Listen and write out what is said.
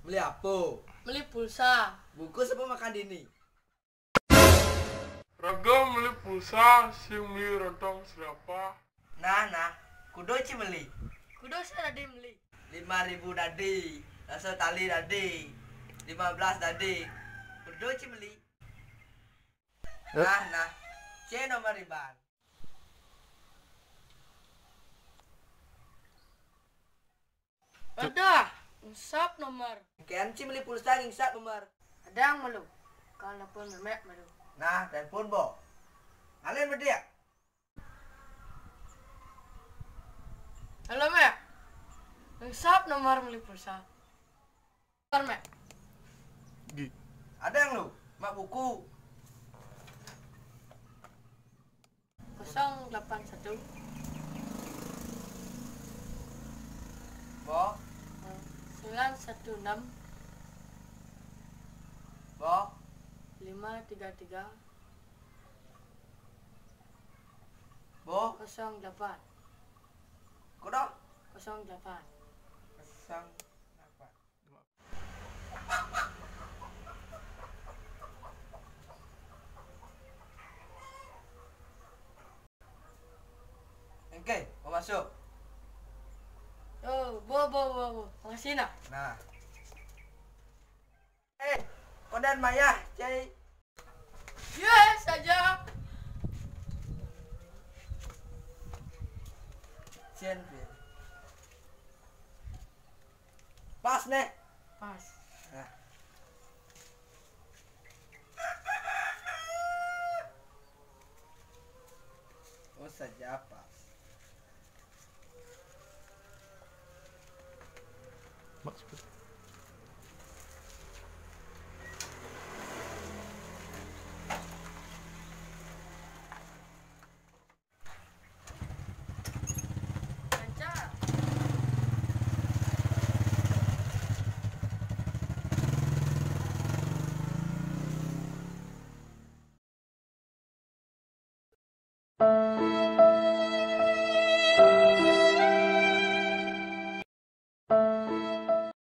Beli apa? Beli pulsa. Bungkus apa makan dini? Raga beli pulsa, sing beli rotong siapa? Nah, kudo beli. Kudu saya tadi beli. 5.000 tadi, rasa tali tadi, 15 tadi. Kudo beli. Nah, C nomor riban. Ada. Insap nomor. Kian beli pulsa ngingsap nomor. Ada yang malu. Kalau pun memek malu. Nah, telepon bo. Kalian berdia? Halo mek. Insap nomor beli pulsa. Nomor mek. Ada yang lu? Mak buku. 081 Bo, 916 bo. 533 Bo, 08 kudo. 08. Pasang apa? Oke, mau masuk. Oh, bo. Makasih nak. Nah. Kodan Maya, cai. Yes saja. Cien, Pin. Pas nih. Pas. Nah. Oh saja pas. Maksud